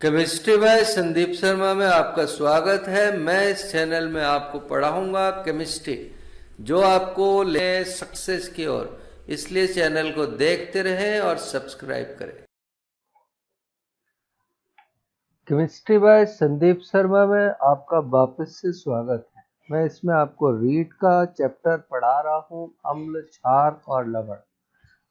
Chemistry bye Sandeep Sharma में आपका स्वागत है। मैं इस चैनल में आपको पढ़ाऊंगा केमिस्ट्री जो आपको ले सक्सेस की ओर, इसलिए चैनल को देखते रहें और सब्सक्राइब करें। केमिस्ट्री बाय संदीप शर्मा में आपका वापस से स्वागत है। मैं इसमें आपको रीड का चैप्टर पढ़ा रहा हूँ, अम्ल, क्षार और लवण।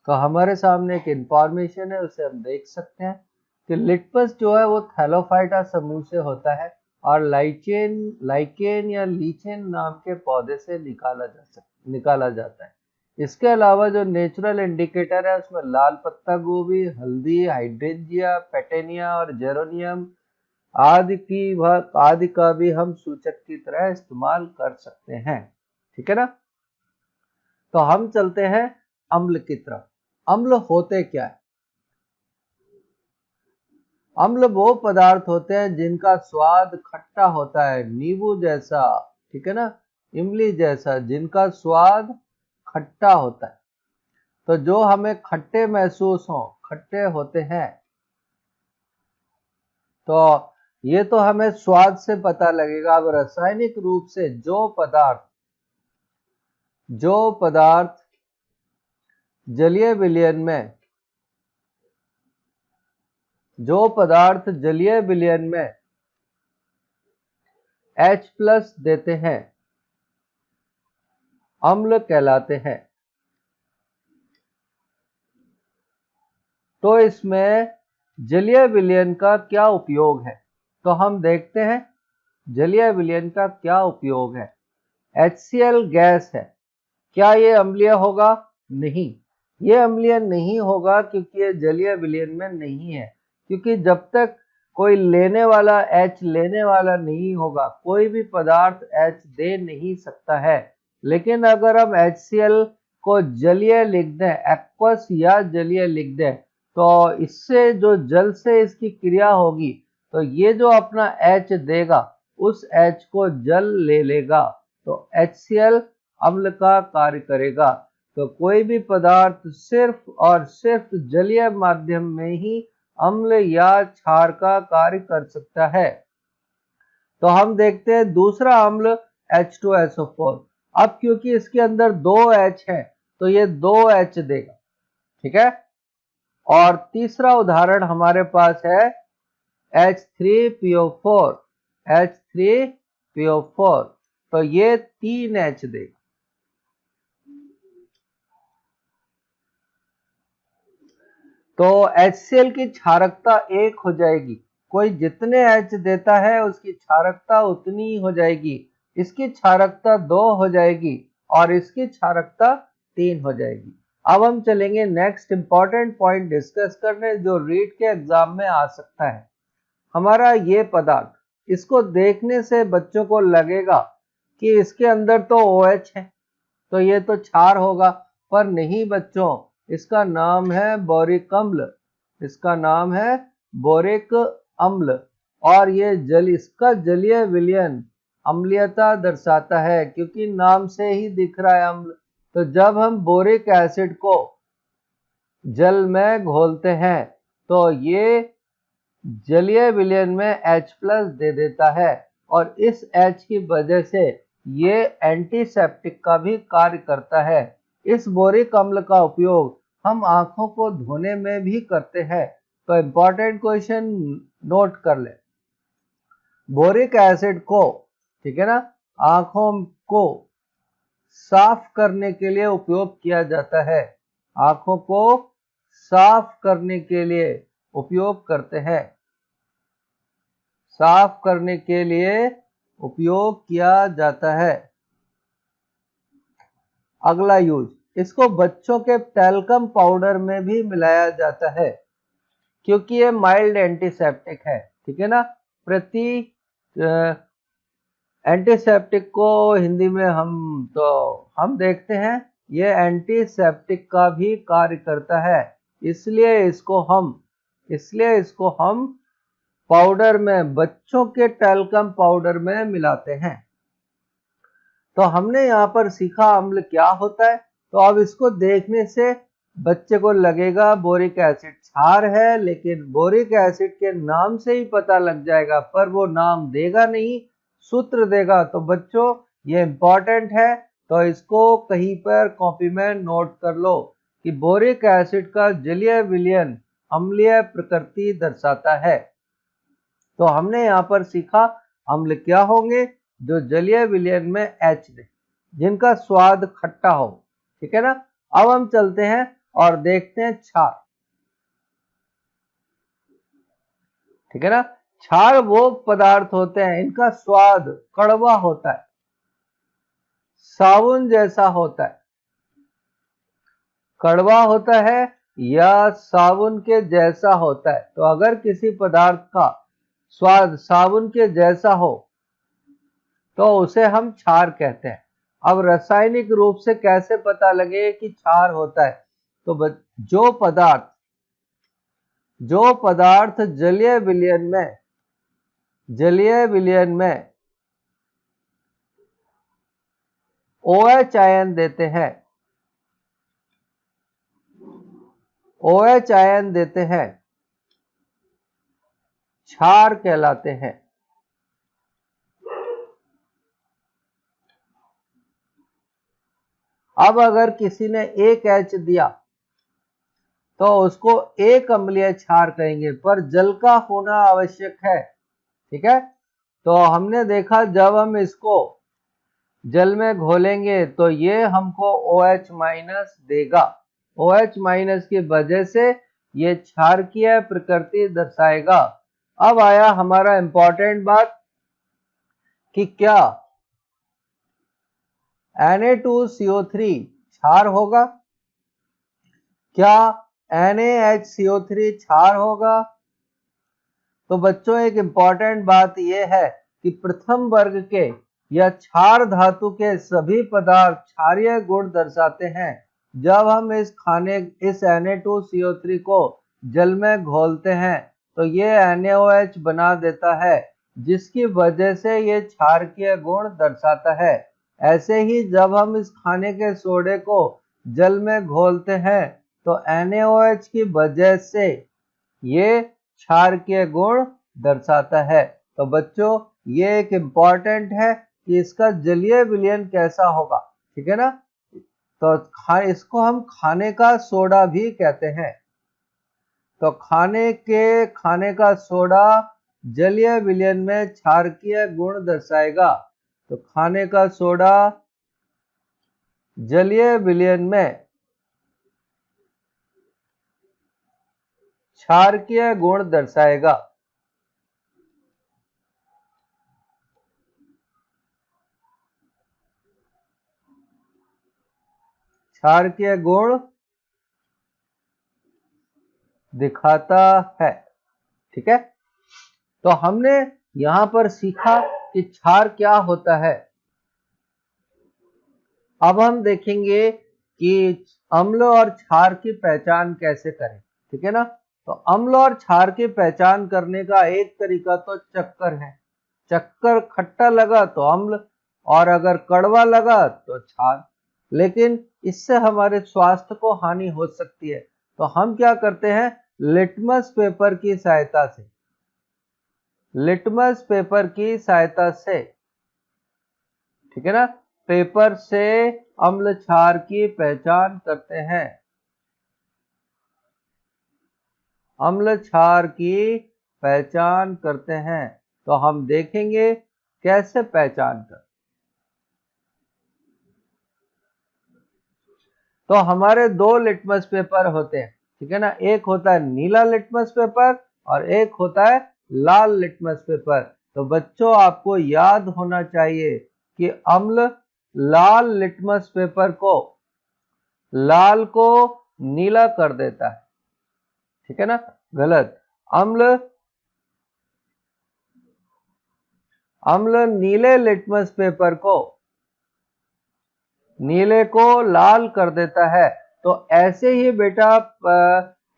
तो हमारे सामने एक इंफॉर्मेशन है, उसे हम देख सकते हैं कि लिटमस जो है वो थैलोफाइटा समूह से होता है और लाइकेन या लीचेन नाम के पौधे से निकाला जाता है। इसके अलावा जो नेचुरल इंडिकेटर है उसमें लाल पत्ता गोभी, हल्दी, हाइड्रेंजिया, पेटेनिया और जेरोनियम आदि का भी हम सूचक की तरह इस्तेमाल कर सकते हैं। ठीक है ना। तो हम चलते हैं अम्ल की तरफ। अम्ल होते क्या है? अम्ल वो पदार्थ होते हैं जिनका स्वाद खट्टा होता है, नींबू जैसा, ठीक है ना, इमली जैसा, जिनका स्वाद खट्टा होता है। तो जो हमें खट्टे महसूस हो, खट्टे होते हैं, तो ये तो हमें स्वाद से पता लगेगा। अब रासायनिक रूप से जो पदार्थ जलीय विलयन में H+ देते हैं अम्ल कहलाते हैं। तो इसमें जलीय विलयन का क्या उपयोग है? तो हम देखते हैं जलीय विलयन का क्या उपयोग है। HCl गैस है, क्या ये अम्लीय होगा? नहीं, ये अम्लीय नहीं होगा क्योंकि ये जलीय विलयन में नहीं है। क्योंकि जब तक कोई लेने वाला H लेने वाला नहीं होगा, कोई भी पदार्थ H दे नहीं सकता है। लेकिन अगर हम HCl को जलीय लिख दें, एक्वस या जलीय लिख दें, तो इससे जो जल से इसकी क्रिया होगी, तो ये जो अपना H देगा उस H को जल ले लेगा, तो HCl अम्ल का कार्य करेगा। तो कोई भी पदार्थ सिर्फ और सिर्फ जलीय माध्यम में ही अम्ल या क्षार का कार्य कर सकता है। तो हम देखते हैं दूसरा अम्ल H2SO4। अब क्योंकि इसके अंदर 2 H है तो ये 2 H देगा, ठीक है। और तीसरा उदाहरण हमारे पास है H3PO4। तो ये 3 H देगा। तो HCl की क्षारकता 1 हो जाएगी। कोई जितने H देता है उसकी क्षारकता उतनी ही हो जाएगी। इसकी क्षारकता 2 हो जाएगी और इसकी क्षारकता 3 हो जाएगी। अब हम चलेंगे नेक्स्ट इंपॉर्टेंट पॉइंट डिस्कस करने, जो रीट के एग्जाम में आ सकता है। हमारा ये पदार्थ, इसको देखने से बच्चों को लगेगा कि इसके अंदर तो OH है, तो ये तो क्षार होगा, पर नहीं बच्चों, इसका नाम है बोरिक अम्ल। इसका नाम है बोरिक अम्ल और ये इसका जलीय विलयन अम्लीयता दर्शाता है, क्योंकि नाम से ही दिख रहा है अम्ल। तो जब हम बोरिक एसिड को जल में घोलते हैं तो ये जलीय विलयन में H+ दे देता है और इस H की वजह से ये एंटीसेप्टिक का भी कार्य करता है। इस बोरिक अम्ल का उपयोग हम आंखों को धोने में भी करते हैं। तो इंपॉर्टेंट क्वेश्चन नोट कर ले। बोरिक एसिड को, ठीक है ना, आंखों को साफ करने के लिए उपयोग किया जाता है। आंखों को साफ करने के लिए उपयोग करते हैं। साफ करने के लिए उपयोग किया जाता है। अगला यूज, इसको बच्चों के टैल्कम पाउडर में भी मिलाया जाता है क्योंकि ये माइल्ड एंटीसेप्टिक है, ठीक है ना। एंटीसेप्टिक को हिंदी में हम देखते हैं, ये एंटीसेप्टिक का भी कार्य करता है, इसलिए इसको हम पाउडर में, बच्चों के टैल्कम पाउडर में मिलाते हैं। तो हमने यहाँ पर सीखा अम्ल क्या होता है। तो अब इसको देखने से बच्चे को लगेगा बोरिक एसिड क्षार है, लेकिन बोरिक एसिड के नाम से ही पता लग जाएगा, पर वो नाम देगा नहीं, सूत्र देगा। तो बच्चों ये इंपॉर्टेंट है, तो इसको कहीं पर कॉपी में नोट कर लो कि बोरिक एसिड का जलीय विलयन अम्लीय प्रकृति दर्शाता है। तो हमने यहाँ पर सीखा अम्ल क्या होंगे, जो जलीय विलयन में H दे, जिनका स्वाद खट्टा हो। ठीक है ना। अब हम चलते हैं और देखते हैं क्षार। ठीक है ना। क्षार वो पदार्थ होते हैं, इनका स्वाद कड़वा होता है, साबुन जैसा होता है। कड़वा होता है या साबुन के जैसा होता है। तो अगर किसी पदार्थ का स्वाद साबुन के जैसा हो तो उसे हम क्षार कहते हैं। अब रासायनिक रूप से कैसे पता लगे कि क्षार होता है, तो जो पदार्थ जलीय विलयन में OH आयन देते हैं, OH आयन देते हैं, क्षार कहलाते हैं। अब अगर किसी ने एक H दिया तो उसको एक अम्लीय क्षार कहेंगे, पर जल का होना आवश्यक है। ठीक है। तो हमने देखा जब हम इसको जल में घोलेंगे तो ये हमको OH माइनस देगा। OH माइनस की वजह से ये क्षारकीय प्रकृति दर्शाएगा। अब आया हमारा इंपॉर्टेंट बात कि क्या Na2CO3 क्षार होगा, क्या NaHCO3 क्षार होगा। तो बच्चों एक इंपॉर्टेंट बात यह है कि प्रथम वर्ग के या क्षार धातु के सभी पदार्थ क्षारीय गुण दर्शाते हैं। जब हम इस Na2CO3 को जल में घोलते हैं तो ये NaOH बना देता है, जिसकी वजह से ये क्षारकीय गुण दर्शाता है। ऐसे ही जब हम इस खाने के सोडे को जल में घोलते हैं तो NaOH की वजह से ये क्षारकीय गुण दर्शाता है। तो बच्चों ये एक इम्पॉर्टेंट है कि इसका जलीय विलयन कैसा होगा। ठीक है ना। तो इसको हम खाने का सोडा भी कहते हैं। तो खाने का सोडा जलीय विलयन में क्षारकीय गुण दर्शाएगा। तो खाने का सोडा जलीय विलयन में क्षारकीय गुण दर्शाएगा। क्षारकीय गुण दिखाता है। ठीक है। तो हमने यहां पर सीखा कि क्षार क्या होता है। अब हम देखेंगे कि अम्ल और क्षार की पहचान कैसे करें। ठीक है ना। तो अम्ल और क्षार की पहचान करने का एक तरीका तो चक्कर है। चक्कर खट्टा लगा तो अम्ल और अगर कड़वा लगा तो क्षार, लेकिन इससे हमारे स्वास्थ्य को हानि हो सकती है। तो हम क्या करते हैं, लिटमस पेपर की सहायता से ठीक है ना, पेपर से अम्ल क्षार की पहचान करते हैं। अम्ल क्षार की पहचान करते हैं। तो हम देखेंगे कैसे पहचान कर। तो हमारे दो लिटमस पेपर होते हैं। ठीक है ना। एक होता है नीला लिटमस पेपर और एक होता है लाल लिटमस पेपर। तो बच्चों आपको याद होना चाहिए कि अम्ल लाल लिटमस पेपर को लाल को नीला कर देता है। ठीक है ना। गलत। अम्ल नीले लिटमस पेपर को नीले को लाल कर देता है। तो ऐसे ही बेटा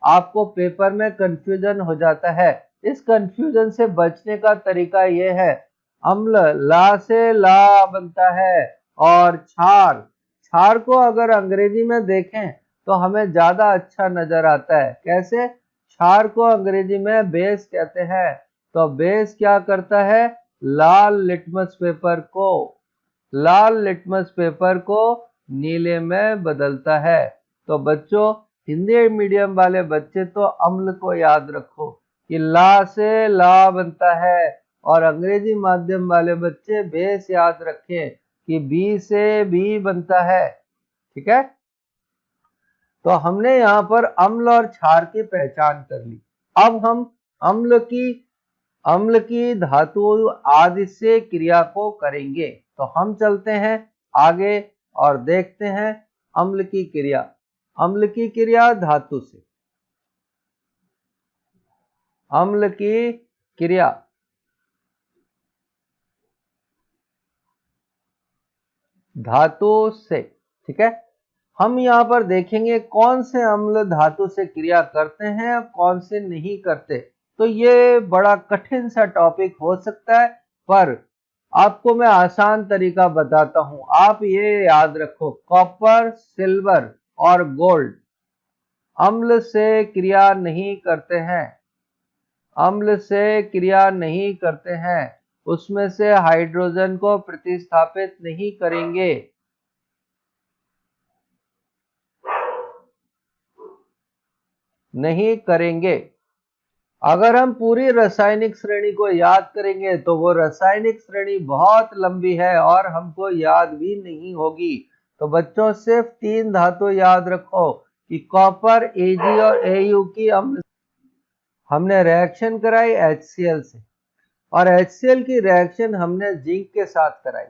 आपको पेपर में कंफ्यूजन हो जाता है। इस कंफ्यूजन से बचने का तरीका यह है, अम्ल ला से ला बनता है और क्षार को अगर अंग्रेजी में देखें तो हमें ज्यादा अच्छा नजर आता है। कैसे? क्षार को अंग्रेजी में बेस कहते हैं। तो बेस क्या करता है? लाल लिटमस पेपर को नीले में बदलता है। तो बच्चों, हिंदी मीडियम वाले बच्चे तो अम्ल को याद रखो कि ला से ला बनता है, और अंग्रेजी माध्यम वाले बच्चे बेस याद रखें कि बी से बी बनता है। ठीक है? तो हमने यहाँ पर अम्ल और क्षार की पहचान कर ली। अब हम अम्ल की धातु आदि से क्रिया को करेंगे। तो हम चलते हैं आगे और देखते हैं अम्ल की क्रिया धातु से। अम्ल की क्रिया धातु से। ठीक है? हम यहाँ पर देखेंगे कौन से अम्ल धातु से क्रिया करते हैं और कौन से नहीं करते। तो ये बड़ा कठिन सा टॉपिक हो सकता है, पर आपको मैं आसान तरीका बताता हूं। आप ये याद रखो, कॉपर, सिल्वर और गोल्ड अम्ल से क्रिया नहीं करते हैं। उसमें से हाइड्रोजन को प्रतिस्थापित नहीं करेंगे। अगर हम पूरी रासायनिक श्रेणी को याद करेंगे तो वो रासायनिक श्रेणी बहुत लंबी है और हमको याद भी नहीं होगी। तो बच्चों, सिर्फ 3 धातु याद रखो कि कॉपर, Ag और Au की हमने रिएक्शन कराई HCl से, और HCl की रिएक्शन हमने जिंक के साथ कराई।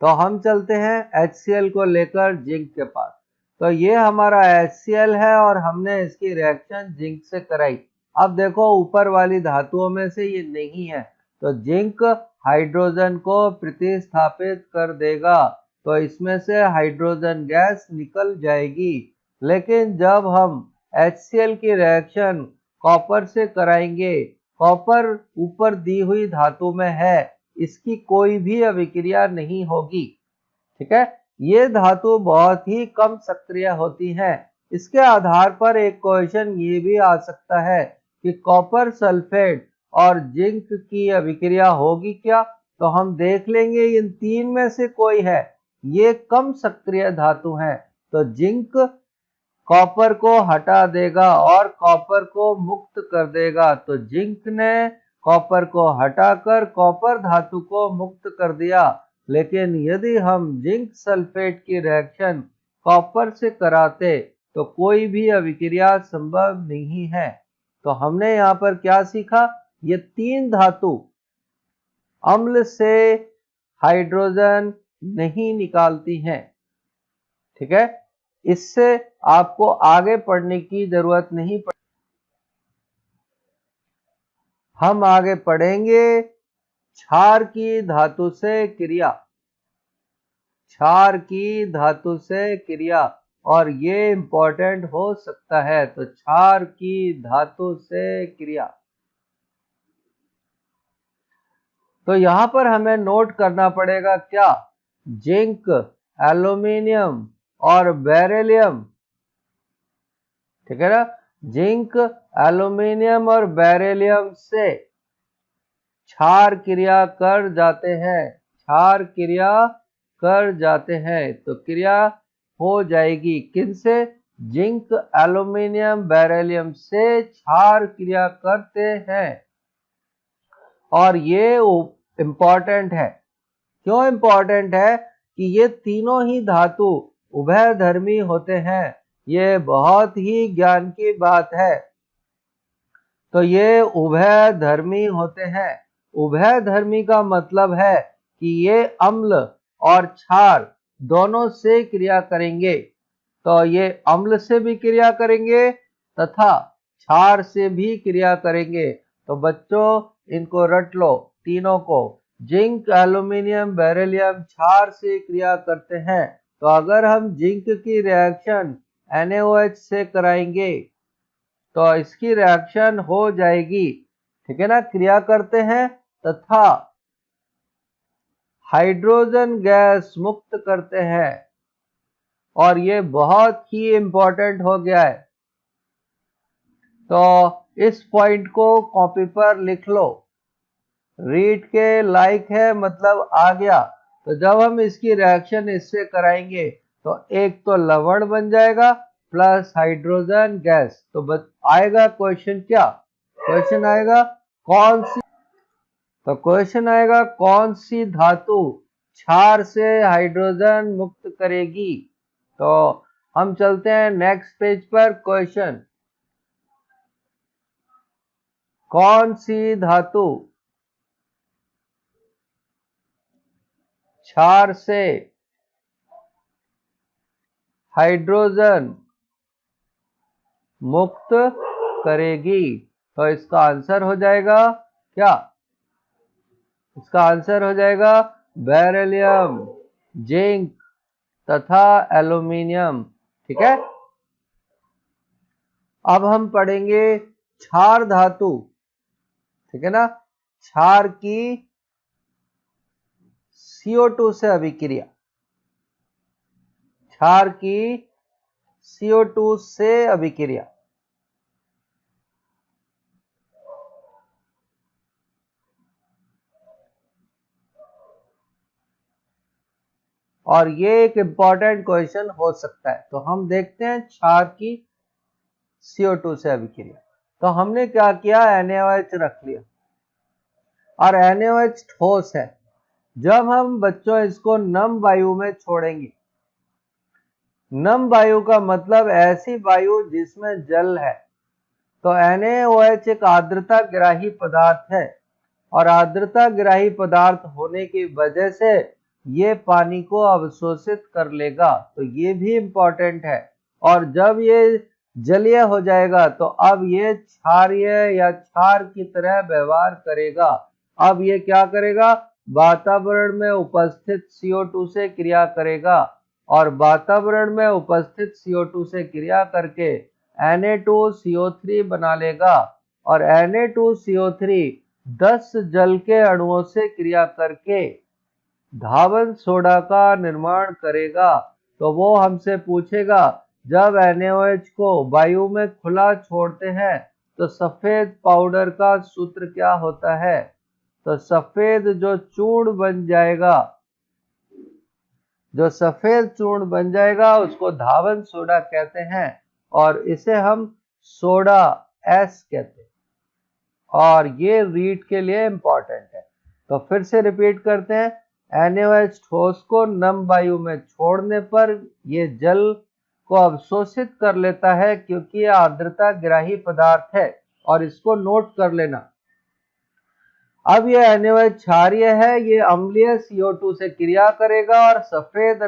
तो हम चलते हैं HCl को लेकर जिंक के पास। तो ये हमारा HCl है और हमने इसकी रिएक्शन जिंक से कराई। अब देखो, ऊपर वाली धातुओं में से ये नहीं है, तो जिंक हाइड्रोजन को प्रतिस्थापित कर देगा, तो इसमें से हाइड्रोजन गैस निकल जाएगी। लेकिन जब हम HCl की रिएक्शन कॉपर से कराएंगे, कॉपर ऊपर दी हुई धातु में है, इसकी कोई भी अभिक्रिया नहीं होगी। ठीक है? ये धातु बहुत ही कम सक्रिय होती हैं। इसके आधार पर एक क्वेश्चन ये भी आ सकता है कि कॉपर सल्फेट और जिंक की अभिक्रिया होगी क्या? तो हम देख लेंगे इन 3 में से कोई है। ये कम सक्रिय धातु हैं, तो जिंक कॉपर को हटा देगा और कॉपर को मुक्त कर देगा। तो जिंक ने कॉपर को हटाकर कॉपर धातु को मुक्त कर दिया। लेकिन यदि हम जिंक सल्फेट की रिएक्शन कॉपर से कराते तो कोई भी अभिक्रिया संभव नहीं है। तो हमने यहाँ पर क्या सीखा? ये 3 धातु अम्ल से हाइड्रोजन नहीं निकालती हैं। ठीक है? इससे आपको आगे पढ़ने की जरूरत नहीं पड़ेगी। हम आगे पढ़ेंगे क्षार की धातु से क्रिया, और ये इंपॉर्टेंट हो सकता है। तो क्षार की धातु से क्रिया, तो यहां पर हमें नोट करना पड़ेगा क्या? जिंक, एल्यूमिनियम और बेरिलियम। ठीक है ना? जिंक, एल्यूमिनियम और बेरिलियम से क्षार क्रिया कर जाते हैं। तो क्रिया हो जाएगी किनसे? जिंक, एल्यूमिनियम, बेरिलियम से क्षार क्रिया करते हैं। और ये इंपॉर्टेंट है। क्यों इंपॉर्टेंट है? कि ये तीनों ही धातु उभयधर्मी होते हैं। ये बहुत ही ज्ञान की बात है। तो ये उभयधर्मी होते हैं। उभयधर्मी का मतलब है कि ये अम्ल और क्षार दोनों से क्रिया करेंगे। तो ये अम्ल से भी क्रिया करेंगे तथा क्षार से भी क्रिया करेंगे। तो बच्चों, इनको रट लो तीनों को। जिंक, एल्यूमिनियम, बेरिलियम क्षार से क्रिया करते हैं। तो अगर हम जिंक की रिएक्शन NaOH से कराएंगे तो इसकी रिएक्शन हो जाएगी। ठीक है ना? क्रिया करते हैं तथा हाइड्रोजन गैस मुक्त करते हैं। और ये बहुत ही इंपॉर्टेंट हो गया है। तो इस पॉइंट को कॉपी पर लिख लो। रीड के लाइक है मतलब आ गया। तो जब हम इसकी रिएक्शन इससे कराएंगे तो एक तो लवण बन जाएगा प्लस हाइड्रोजन गैस। तो आएगा क्वेश्चन क्या? क्वेश्चन आएगा कौन सी, तो क्वेश्चन आएगा कौन सी धातु क्षार से हाइड्रोजन मुक्त करेगी। तो हम चलते हैं नेक्स्ट पेज पर। क्वेश्चन, कौन सी धातु क्षार से हाइड्रोजन मुक्त करेगी? तो इसका आंसर हो जाएगा क्या? इसका आंसर हो जाएगा बेरिलियम, जिंक तथा एल्यूमिनियम। ठीक है। अब हम पढ़ेंगे क्षार धातु। ठीक है ना। क्षार की CO2 से अभिक्रिया, क्षार की CO2 से अभिक्रिया। और ये एक इंपॉर्टेंट क्वेश्चन हो सकता है। तो हम देखते हैं क्षार की CO2 से अभिक्रिया। तो हमने क्या किया, NaOH रख लिया और NaOH ठोस है। जब हम बच्चों इसको नम वायु में छोड़ेंगे, नम वायु का मतलब ऐसी वायु जिसमें जल है, तो NaOH एक आर्द्रता ग्राही पदार्थ है और आर्द्रता ग्राही पदार्थ होने की वजह से ये पानी को अवशोषित कर लेगा। तो ये भी इंपॉर्टेंट है। और जब ये जलीय हो जाएगा तो अब ये क्षारीय या क्षार की तरह व्यवहार करेगा। अब ये क्या करेगा, वातावरण में उपस्थित CO2 से क्रिया करेगा और वातावरण में उपस्थित CO2 से क्रिया करके Na2CO3 बना लेगा और Na2CO3 10 जल के अणुओं से क्रिया करके धावन सोडा का निर्माण करेगा। तो वो हमसे पूछेगा जब NaOH को वायु में खुला छोड़ते हैं तो सफेद पाउडर का सूत्र क्या होता है। तो सफेद जो चूर्ण बन जाएगा, जो सफेद चूर्ण बन जाएगा उसको धावन सोडा कहते हैं और इसे हम सोडा S कहते हैं। और ये रीड के लिए इंपॉर्टेंट है। तो फिर से रिपीट करते हैं, NaOH ठोस को नम वायु में छोड़ने पर ये जल को अवशोषित कर लेता है क्योंकि यह आर्द्रता ग्राही पदार्थ है। और इसको नोट कर लेना। अब ये NaOH क्षारीय है, ये अम्लीय CO2 से क्रिया करेगा और सफेद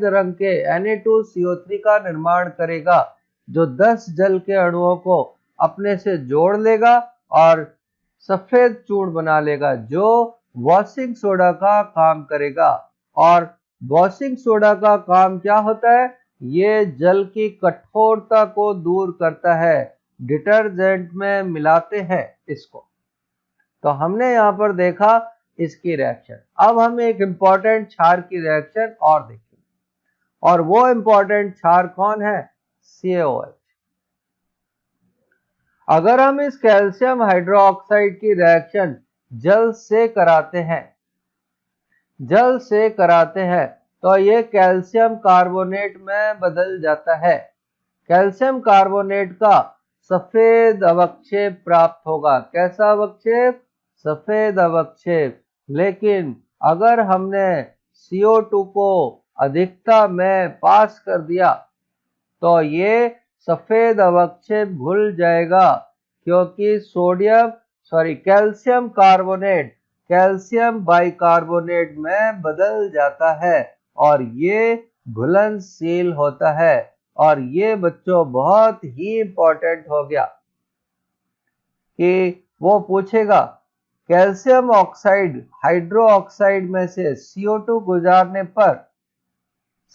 रंग के Na2CO3 का निर्माण करेगा जो 10 जल के अणुओं को अपने से जोड़ लेगा और सफेद चूर्ण बना लेगा जो वॉशिंग सोडा का काम करेगा। और वॉशिंग सोडा का काम क्या होता है, ये जल की कठोरता को दूर करता है। डिटर्जेंट में मिलाते हैं इसको। तो हमने यहाँ पर देखा इसकी रिएक्शन। अब हम एक इंपॉर्टेंट क्षार की रिएक्शन और देखेंगे और वो इंपॉर्टेंट क्षार कौन है, CaOH। अगर हम इस कैल्शियम हाइड्रोक्साइड की रिएक्शन जल से कराते हैं तो ये कैल्शियम कार्बोनेट में बदल जाता है। कैल्शियम कार्बोनेट का सफेद अवक्षेप प्राप्त होगा। कैसा अवक्षेप, सफेद अवक्षेप। लेकिन अगर हमने CO2 को अधिकता में पास कर दिया तो ये सफेद अवक्षेप घुल जाएगा क्योंकि कैल्शियम कार्बोनेट कैल्शियम बाइकार्बोनेट में बदल जाता है और ये घुलनशील होता है। और ये बच्चों बहुत ही इंपॉर्टेंट हो गया कि वो पूछेगा कैल्शियम ऑक्साइड हाइड्रोक्साइड में से CO2 गुजारने पर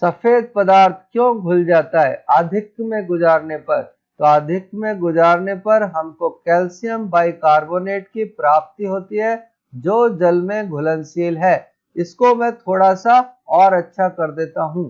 सफेद पदार्थ क्यों घुल जाता है आधिक्य में गुजारने पर। तो आधिक्य में गुजारने पर हमको कैल्शियम बाइकार्बोनेट की प्राप्ति होती है जो जल में घुलनशील है। इसको मैं थोड़ा सा और अच्छा कर देता हूं।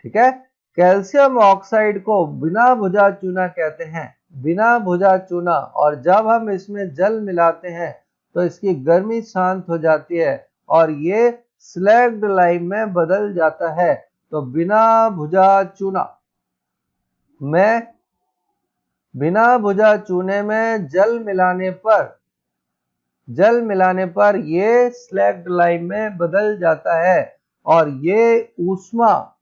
ठीक है। कैल्शियम ऑक्साइड को बिना भुजा चूना कहते हैं, बिना भुजा चूना। और जब हम इसमें जल मिलाते हैं तो इसकी गर्मी शांत हो जाती है और ये स्लैग्ड लाइम में बदल जाता है। तो बिना भुजा चूना में, बिना भुजा चूने में जल मिलाने पर ये स्लैग्ड लाइम में बदल जाता है और ये ऊष्मा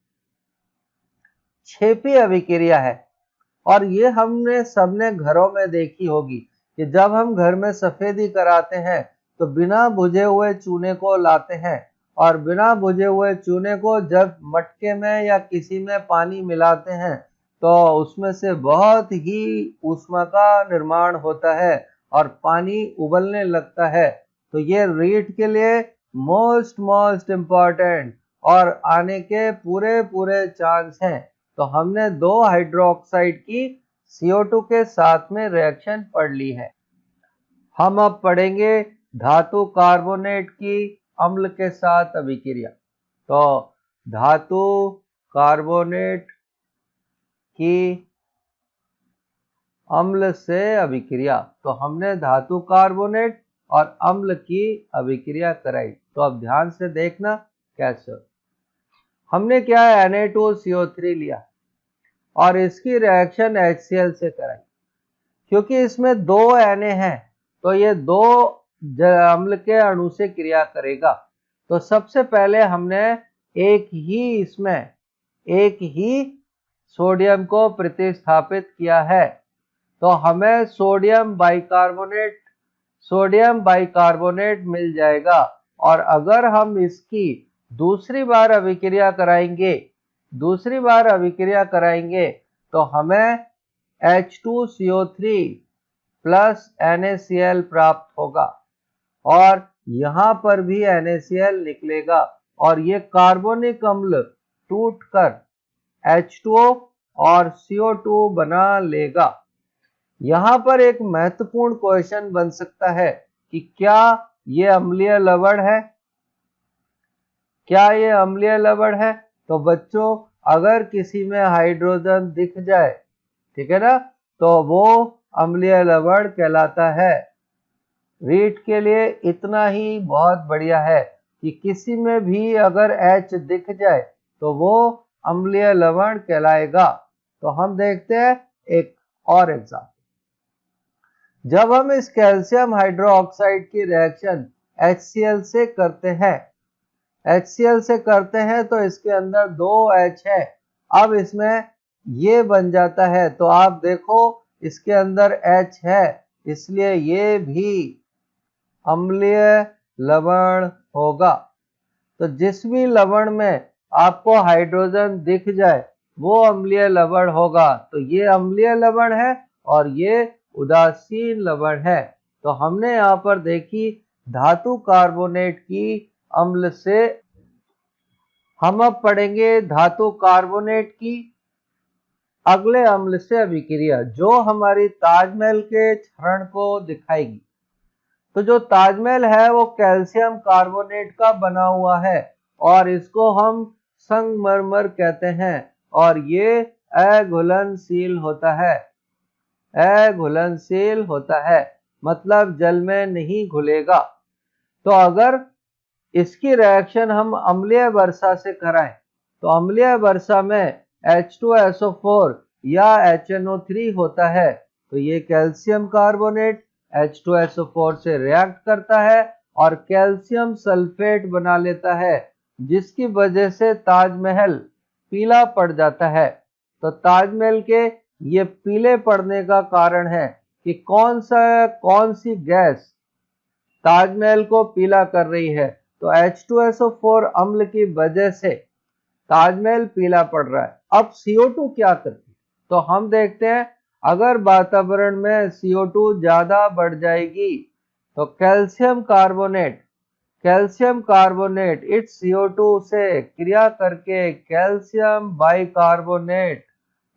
क्षेपी अभिक्रिया है। और ये हमने सबने घरों में देखी होगी कि जब हम घर में सफेदी कराते हैं तो बिना भुजे हुए चूने को लाते हैं और बिना भुजे हुए चूने को जब मटके में या किसी में पानी मिलाते हैं तो उसमें से बहुत ही ऊष्मा का निर्माण होता है और पानी उबलने लगता है। तो ये रीट के लिए मोस्ट इम्पॉर्टेंट और आने के पूरे चांस हैं। तो हमने 2 हाइड्रोक्साइड की CO2 के साथ में रिएक्शन पढ़ ली है। हम अब पढ़ेंगे धातु कार्बोनेट की अम्ल के साथ अभिक्रिया। तो धातु कार्बोनेट की अम्ल से अभिक्रिया, तो हमने धातु कार्बोनेट और अम्ल की अभिक्रिया कराई। तो अब ध्यान से देखना कैसे। हमने क्या है, Na2CO3 लिया और इसकी रिएक्शन HCl से कराई। क्योंकि इसमें 2 Na हैं तो ये 2 अम्ल के अणु से क्रिया करेगा। तो सबसे पहले हमने एक ही सोडियम को प्रतिस्थापित किया है। तो हमें सोडियम बाइकार्बोनेट मिल जाएगा। और अगर हम इसकी दूसरी बार अभिक्रिया कराएंगे तो हमें H2CO3 प्लस NaCl प्राप्त होगा और यहाँ पर भी NaCl निकलेगा और ये कार्बोनिक अम्ल टूटकर H2O और CO2 बना लेगा। यहाँ पर एक महत्वपूर्ण क्वेश्चन बन सकता है कि क्या ये अम्लीय लवण है? तो बच्चों, अगर किसी में हाइड्रोजन दिख जाए, ठीक है ना, तो वो अम्लीय लवण कहलाता है। रीट के लिए इतना ही बहुत बढ़िया है कि किसी में भी अगर H दिख जाए तो वो अम्लीय लवण कहलाएगा। तो हम देखते हैं एक और एग्जाम्पल। जब हम इस कैल्शियम हाइड्रोक्साइड की रिएक्शन HCl से करते हैं तो इसके अंदर 2 H है। अब इसमें ये बन जाता है तो आप देखो इसके अंदर H है, इसलिए ये भी अम्लीय लवण होगा। तो जिस भी लवण में आपको हाइड्रोजन दिख जाए वो अम्लीय लवण होगा। तो ये अम्लीय लवण है और ये उदासीन लवण है। तो हमने यहाँ पर देखी धातु कार्बोनेट की अम्ल से। हम अब पढ़ेंगे धातु कार्बोनेट की अगले अम्ल से अभिक्रिया जो हमारी ताजमहल के क्षरण को दिखाएगी। तो जो ताजमहल है वो कैल्शियम कार्बोनेट का बना हुआ है और इसको हम संगमरमर कहते हैं और ये अघुलनशील होता है, मतलब जल में नहीं घुलेगा। तो अगर इसकी रिएक्शन हम अम्लीय वर्षा से कराएं तो अम्लीय वर्षा में H2SO4 या HNO3 होता है। तो ये कैल्शियम कार्बोनेट H2SO4 से रिएक्ट करता है और कैल्शियम सल्फेट बना लेता है, जिसकी वजह से ताजमहल पीला पड़ जाता है। तो ताजमहल के ये पीले पड़ने का कारण है कि कौन सी गैस ताजमहल को पीला कर रही है। तो H2SO4 अम्ल की वजह से ताजमहल पीला पड़ रहा है। अब CO2 क्या करती है? तो हम देखते हैं, अगर वातावरण में CO2 ज्यादा बढ़ जाएगी तो कैल्शियम कार्बोनेट इस CO2 से क्रिया करके कैल्शियम बाइकार्बोनेट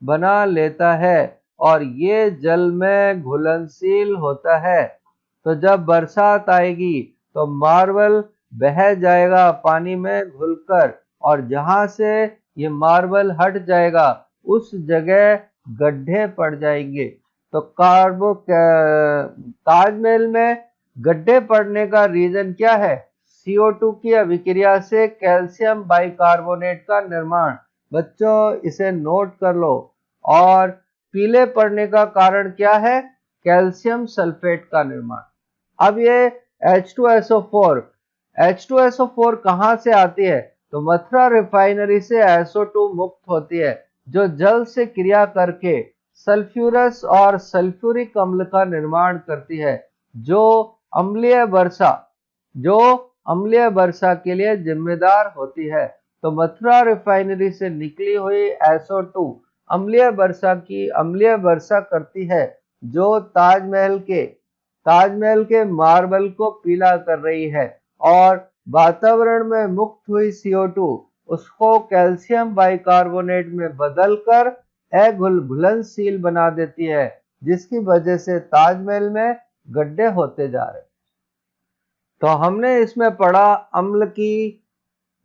बना लेता है और ये जल में घुलनशील होता है। तो जब बरसात आएगी तो मार्बल बह जाएगा पानी में घुलकर और जहां से ये मार्बल हट जाएगा, उस जगह गड्ढे पड़ जाएंगे। तो ताजमहल में गड्ढे पड़ने का रीजन क्या है? CO2 की अभिक्रिया से कैल्शियम बाइकार्बोनेट का निर्माण। बच्चों इसे नोट कर लो। और पीले पड़ने का कारण क्या है? कैल्शियम सल्फेट का निर्माण। अब ये H2SO4 कहां से आती है? तो मथुरा रिफाइनरी से SO2 मुक्त होती है, जो जल से क्रिया करके सल्फ्यूरस और सल्फ्यूरिक अम्ल का निर्माण करती है, जो अम्लीय वर्षा के लिए जिम्मेदार होती है। तो मथुरा रिफाइनरी से निकली हुई SO2 अम्लीय वर्षा करती है, जो ताजमहल के मार्बल को पीला कर रही है, और वातावरण में मुक्त हुई CO2 उसको कैल्शियम बाइकार्बोनेट में बदलकर अघुलनशील बना देती है, जिसकी वजह से ताजमहल में गड्ढे होते जा रहे। तो हमने इसमें पढ़ा अम्ल की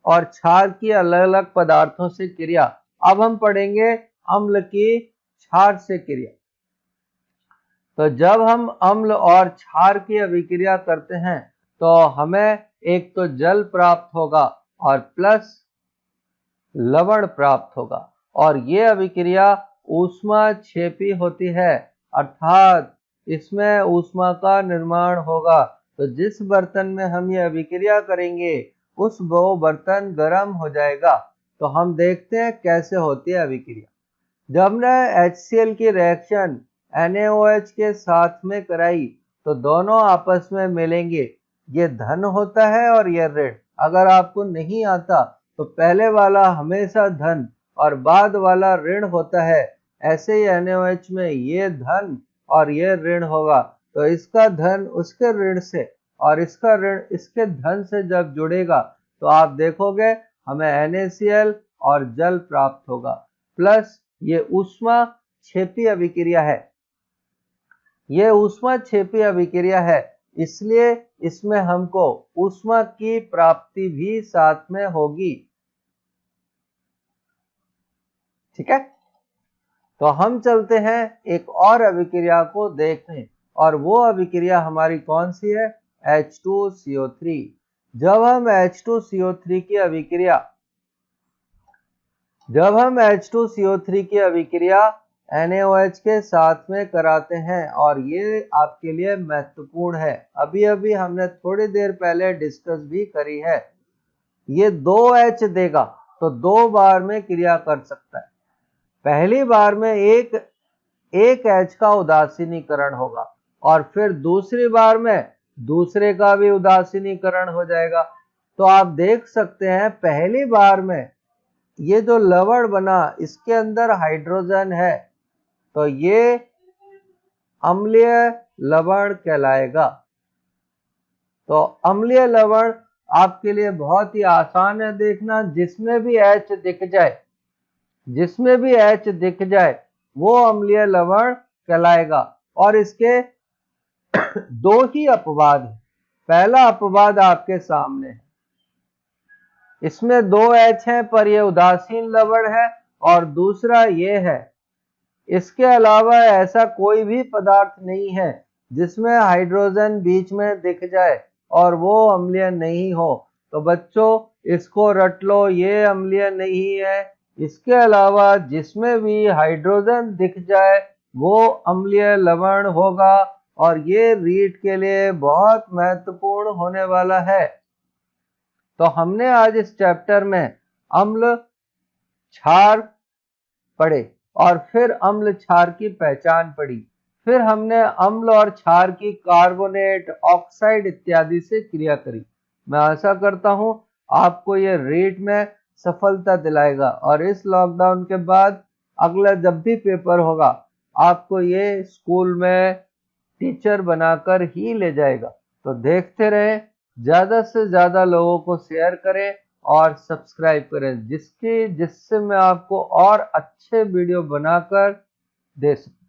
और क्षार की अलग अलग पदार्थों से क्रिया। अब हम पढ़ेंगे अम्ल की क्षार से क्रिया। तो जब हम अम्ल और क्षार की अभिक्रिया करते हैं तो हमें एक तो जल प्राप्त होगा और प्लस लवण प्राप्त होगा, और ये अभिक्रिया ऊष्माक्षेपी होती है, अर्थात इसमें ऊष्मा का निर्माण होगा। तो जिस बर्तन में हम ये अभिक्रिया करेंगे वो बर्तन गर्म हो जाएगा। तो हम देखते हैं कैसे होती है अभिक्रिया। जब हमने HCl की रिएक्शन NaOH के साथ में कराई तो दोनों आपस में मिलेंगे। ये धन होता है और ये ऋण। अगर आपको नहीं आता तो पहले वाला हमेशा धन और बाद वाला ऋण होता है। ऐसे ही NaOH में ये धन और ये ऋण होगा। तो इसका धन उसके ऋण से और इसका ऋण इसके धन से जब जुड़ेगा तो आप देखोगे हमें NaCl और जल प्राप्त होगा। प्लस ये ऊष्माक्षेपी अभिक्रिया है। ये ऊष्माक्षेपी अभिक्रिया है, इसलिए इसमें हमको ऊष्मा की प्राप्ति भी साथ में होगी। ठीक है, तो हम चलते हैं एक और अभिक्रिया को देखने, और वो अभिक्रिया हमारी कौन सी है? H2CO3। जब हम H2CO3 की अभिक्रिया NaOH के साथ में कराते हैं, और ये आपके लिए महत्वपूर्ण है, अभी अभी हमने थोड़ी देर पहले डिस्कस भी करी है। ये 2H देगा तो 2 बार में क्रिया कर सकता है। पहली बार में एक H का उदासीनीकरण होगा, और फिर दूसरी बार में दूसरे का भी उदासीनीकरण हो जाएगा। तो आप देख सकते हैं पहली बार में ये जो लवण बना इसके अंदर हाइड्रोजन है, तो ये अम्लीय लवण कहलाएगा। तो अम्लीय लवण आपके लिए बहुत ही आसान है देखना। जिसमें भी H दिख जाए वो अम्लीय लवण कहलाएगा। और इसके 2 ही अपवाद हैं। पहला अपवाद आपके सामने है, इसमें 2H है पर यह उदासीन लवण है, और दूसरा ये है। इसके अलावा ऐसा कोई भी पदार्थ नहीं है जिसमें हाइड्रोजन बीच में दिख जाए और वो अम्लीय नहीं हो। तो बच्चों इसको रट लो, ये अम्लीय नहीं है। इसके अलावा जिसमें भी हाइड्रोजन दिख जाए वो अम्लीय लवण होगा, और ये रीट के लिए बहुत महत्वपूर्ण होने वाला है। तो हमने आज इस चैप्टर में अम्ल क्षार पढ़े, और फिर अम्ल क्षार की पहचान पढ़ी। फिर हमने अम्ल और क्षार की कार्बोनेट, ऑक्साइड इत्यादि से क्रिया करी। मैं आशा करता हूं आपको ये रीट में सफलता दिलाएगा, और इस लॉकडाउन के बाद अगला जब भी पेपर होगा आपको ये स्कूल में टीचर बनाकर ही ले जाएगा। तो देखते रहें, ज्यादा से ज्यादा लोगों को शेयर करें और सब्सक्राइब करें, जिससे मैं आपको और अच्छे वीडियो बनाकर दे सकूं।